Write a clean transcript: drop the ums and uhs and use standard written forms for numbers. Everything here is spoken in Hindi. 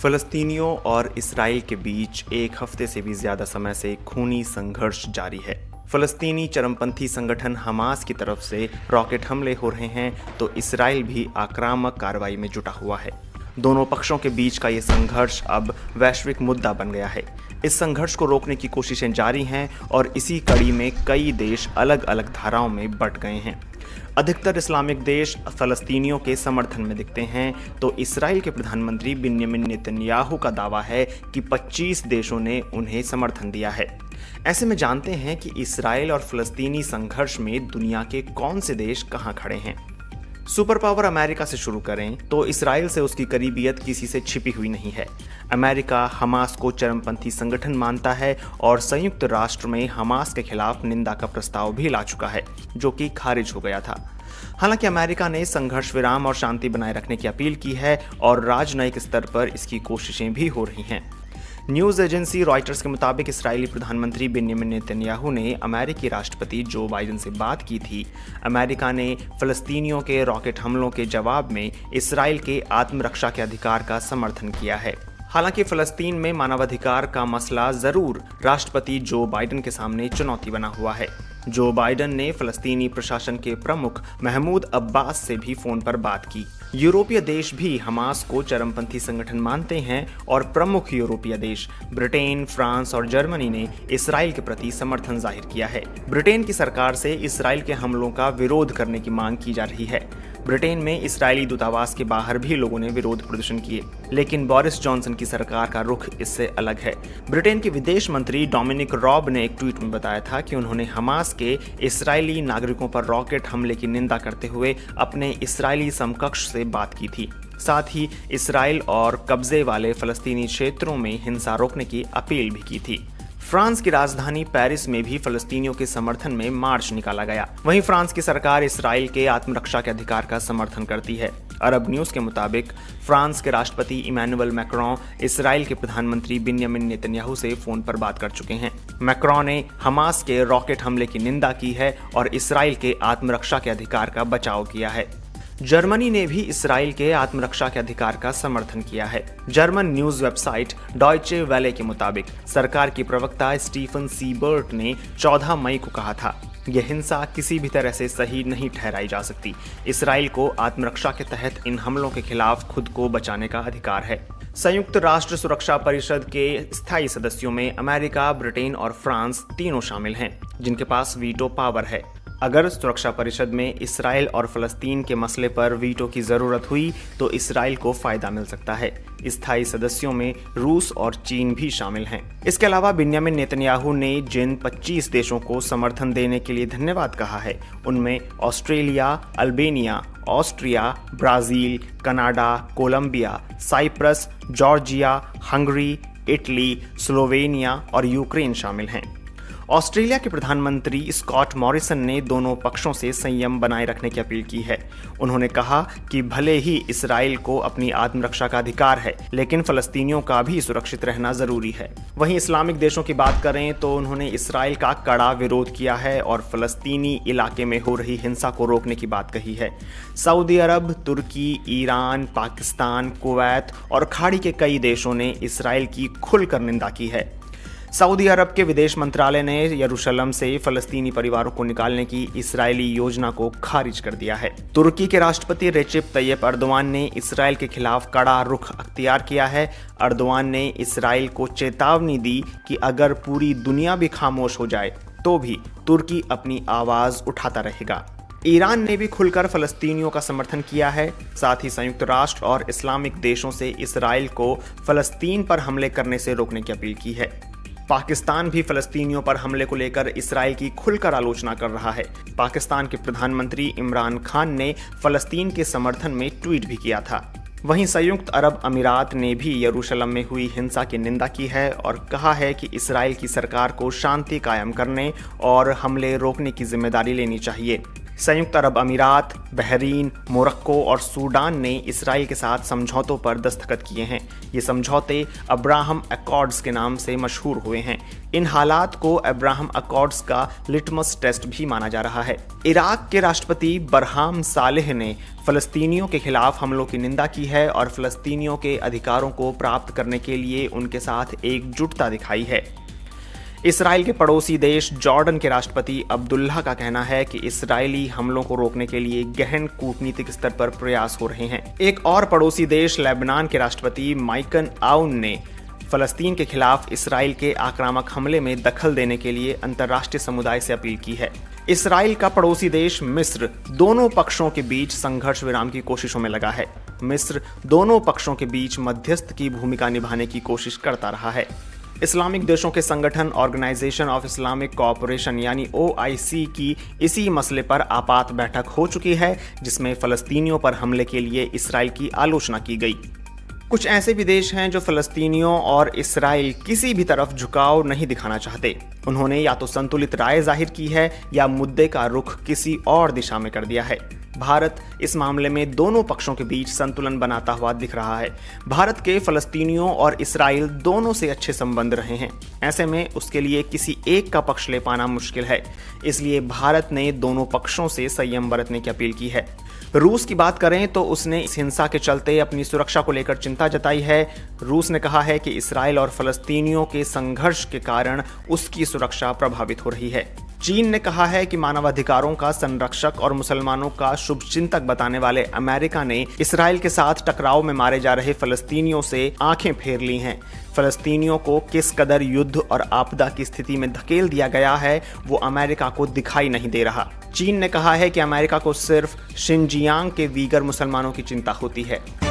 फ़लस्तीनियों और इसराइल के बीच एक हफ्ते से भी ज़्यादा समय से खूनी संघर्ष जारी है। फ़लस्तीनी चरमपंथी संगठन हमास की तरफ से रॉकेट हमले हो रहे हैं तो इसराइल भी आक्रामक कार्रवाई में जुटा हुआ है। दोनों पक्षों के बीच का ये संघर्ष अब वैश्विक मुद्दा बन गया है। इस संघर्ष को रोकने की कोशिशें जारी हैं और इसी कड़ी में कई देश अलग अलग धाराओं में बंट गए हैं। अधिकतर इस्लामिक देश फ़लस्तीनियों के समर्थन में दिखते हैं तो इसराइल के प्रधानमंत्री बिन्यामिन नेतन्याहू का दावा है कि 25 देशों ने उन्हें समर्थन दिया है। ऐसे में जानते हैं कि इसराइल और फ़लस्तीनी संघर्ष में दुनिया के कौन से देश कहां खड़े हैं। सुपर पावर अमेरिका से शुरू करें तो इसराइल से उसकी करीबियत किसी से छिपी हुई नहीं है। अमेरिका हमास को चरमपंथी संगठन मानता है और संयुक्त राष्ट्र में हमास के खिलाफ निंदा का प्रस्ताव भी ला चुका है, जो कि खारिज हो गया था। हालांकि अमेरिका ने संघर्ष विराम और शांति बनाए रखने की अपील की है और राजनयिक स्तर पर इसकी कोशिशें भी हो रही हैं। न्यूज़ एजेंसी रॉयटर्स के मुताबिक इस्राएली प्रधानमंत्री बिन्यामिन नेतन्याहू ने अमेरिकी राष्ट्रपति जो बाइडेन से बात की थी। अमेरिका ने फ़लस्तीनियों के रॉकेट हमलों के जवाब में इसराइल के आत्मरक्षा के अधिकार का समर्थन किया है। हालांकि फ़लस्तीन में मानवाधिकार का मसला ज़रूर राष्ट्रपति जो बाइडेन के सामने चुनौती बना हुआ है। जो बाइडेन ने फ़लस्तीनी प्रशासन के प्रमुख महमूद अब्बास से भी फ़ोन पर बात की। यूरोपीय देश भी हमास को चरमपंथी संगठन मानते हैं और प्रमुख यूरोपीय देश ब्रिटेन, फ्रांस और जर्मनी ने इसराइल के प्रति समर्थन जाहिर किया है। ब्रिटेन की सरकार से इसराइल के हमलों का विरोध करने की मांग की जा रही है। ब्रिटेन में इसराइली दूतावास के बाहर भी लोगों ने विरोध प्रदर्शन किए, लेकिन बोरिस जॉनसन की सरकार का रुख इससे अलग है। ब्रिटेन के विदेश मंत्री डोमिनिक रॉब ने एक ट्वीट में बताया था कि उन्होंने हमास के इसराइली नागरिकों पर रॉकेट हमले की निंदा करते हुए अपने इसराइली समकक्ष से बात की थी। साथ ही इसराइल और कब्जे वाले फ़लस्तीनी क्षेत्रों में हिंसा रोकने की अपील भी की थी। फ्रांस की राजधानी पेरिस में भी फ़लस्तीनियों के समर्थन में मार्च निकाला गया। वहीं फ्रांस की सरकार इसराइल के आत्मरक्षा के अधिकार का समर्थन करती है। अरब न्यूज़ के मुताबिक फ्रांस के राष्ट्रपति इमैनुअल मैक्रों इसराइल के प्रधानमंत्री बिन्यामिन नेतन्याहू से फ़ोन पर बात कर चुके हैं। मैक्रों ने हमास के रॉकेट हमले की निंदा की है और इसराइल के आत्मरक्षा के अधिकार का बचाव किया है। जर्मनी ने भी इसराइल के आत्मरक्षा के अधिकार का समर्थन किया है। German news website Deutsche Welle के मुताबिक सरकार की प्रवक्ता स्टीफन सीबर्ट ने 14 मई को कहा था, यह हिंसा किसी भी तरह से सही नहीं ठहराई जा सकती। इसराइल को आत्मरक्षा के तहत इन हमलों के खिलाफ खुद को बचाने का अधिकार है। संयुक्त राष्ट्र सुरक्षा परिषद के स्थायी सदस्यों में अमेरिका, ब्रिटेन और फ्रांस तीनों शामिल हैं, जिनके पास वीटो पावर है। अगर सुरक्षा परिषद में इसराइल और फ़लस्तीन के मसले पर वीटो की ज़रूरत हुई तो इसराइल को फ़ायदा मिल सकता है। स्थायी सदस्यों में रूस और चीन भी शामिल हैं। इसके अलावा बिन्यामिन नेतन्याहू ने जिन 25 देशों को समर्थन देने के लिए धन्यवाद कहा है, उनमें Australia, Albania, Austria, Brazil, Canada, Colombia, Cyprus, Georgia, Hungary, Italy, Slovenia और यूक्रेन शामिल हैं। ऑस्ट्रेलिया के प्रधानमंत्री स्कॉट मॉरिसन ने दोनों पक्षों से संयम बनाए रखने की अपील की है। उन्होंने कहा कि भले ही इसराइल को अपनी आत्मरक्षा का अधिकार है, लेकिन फ़लस्तीनियों का भी सुरक्षित रहना ज़रूरी है। वहीं इस्लामिक देशों की बात करें तो उन्होंने इसराइल का कड़ा विरोध किया है और फ़लस्तीनी इलाके में हो रही हिंसा को रोकने की बात कही है। सऊदी अरब, तुर्की, ईरान, पाकिस्तान, कुवैत और खाड़ी के कई देशों ने इसराइल की खुलकर निंदा की है। सऊदी अरब के विदेश मंत्रालय ने यरूशलेम से फ़लस्तीनी परिवारों को निकालने की इसराइली योजना को खारिज कर दिया है। तुर्की के राष्ट्रपति रेसिप तैयप अर्दोआन ने इसराइल के खिलाफ कड़ा रुख अख्तियार किया है। अर्दोआन ने इसराइल को चेतावनी दी कि अगर पूरी दुनिया भी खामोश हो जाए तो भी तुर्की अपनी आवाज़ उठाता रहेगा। ईरान ने भी खुलकर फ़लस्तीनियों का समर्थन किया है। साथ ही संयुक्त राष्ट्र और इस्लामिक देशों से इसराइल को फ़लस्तीन पर हमले करने से रोकने की अपील की है। पाकिस्तान भी फ़लस्तीनियों पर हमले को लेकर इसराइल की खुलकर आलोचना कर रहा है। पाकिस्तान के प्रधानमंत्री इमरान खान ने फ़लस्तीन के समर्थन में ट्वीट भी किया था। वहीं संयुक्त अरब अमीरात ने भी यरूशलेम में हुई हिंसा की निंदा की है और कहा है कि इसराइल की सरकार को शांति कायम करने और हमले रोकने की जिम्मेदारी लेनी चाहिए। संयुक्त अरब अमीरात, बहरीन, मोरक्को और सूडान ने इसराइल के साथ समझौतों पर दस्तखत किए हैं। ये समझौते अब्राहम अकॉर्ड्स के नाम से मशहूर हुए हैं। इन हालात को अब्राहम अकॉर्ड्स का लिटमस टेस्ट भी माना जा रहा है। इराक के राष्ट्रपति बरहाम सालेह ने फ़लस्तीनियों के खिलाफ हमलों की निंदा की है और फ़लस्तीनियों के अधिकारों को प्राप्त करने के लिए उनके साथ एकजुटता दिखाई है। इसराइल के पड़ोसी देश जॉर्डन के राष्ट्रपति अब्दुल्ला का कहना है कि इस्राएली हमलों को रोकने के लिए गहन कूटनीतिक स्तर पर प्रयास हो रहे हैं। एक और पड़ोसी देश लेबनान के राष्ट्रपति माइकल आउन ने फ़लस्तीन के खिलाफ इसराइल के आक्रामक हमले में दखल देने के लिए अंतर्राष्ट्रीय समुदाय से अपील की है। इसराइल का पड़ोसी देश मिस्र दोनों पक्षों के बीच संघर्ष विराम की कोशिशों में लगा है। मिस्र दोनों पक्षों के बीच मध्यस्थ की भूमिका निभाने की कोशिश करता रहा है। इस्लामिक देशों के संगठन ऑर्गेनाइजेशन ऑफ इस्लामिक कोऑपरेशन यानी OIC की इसी मसले पर आपात बैठक हो चुकी है, जिसमें फ़लस्तीनियों पर हमले के लिए इसराइल की आलोचना की गई। कुछ ऐसे भी देश हैं जो फ़लस्तीनियों और इसराइल किसी भी तरफ झुकाव नहीं दिखाना चाहते। उन्होंने या तो संतुलित राय जाहिर की है या मुद्दे का रुख किसी और दिशा में कर दिया है। भारत इस मामले में दोनों पक्षों के बीच संतुलन बनाता हुआ दिख रहा है। भारत के फ़लस्तीनियों और इसराइल दोनों से अच्छे संबंध रहे हैं। ऐसे में उसके लिए किसी एक का पक्ष ले पाना मुश्किल है। इसलिए भारत ने दोनों पक्षों से संयम बरतने की अपील की है। रूस की बात करें तो उसने इस हिंसा के चलते अपनी सुरक्षा को लेकर चिंता जताई है। रूस ने कहा है कि इसराइल और फ़लस्तीनियों के संघर्ष के कारण उसकी सुरक्षा प्रभावित हो रही है। चीन ने कहा है कि मानवाधिकारों का संरक्षक और मुसलमानों का शुभचिंतक बताने वाले अमेरिका ने इसराइल के साथ टकराव में मारे जा रहे फ़लस्तीनियों से आंखें फेर ली हैं। फ़लस्तीनियों को किस कदर युद्ध और आपदा की स्थिति में धकेल दिया गया है वो अमेरिका को दिखाई नहीं दे रहा। चीन ने कहा है कि अमेरिका को सिर्फ शिनजियांग के वीगर मुसलमानों की चिंता होती है।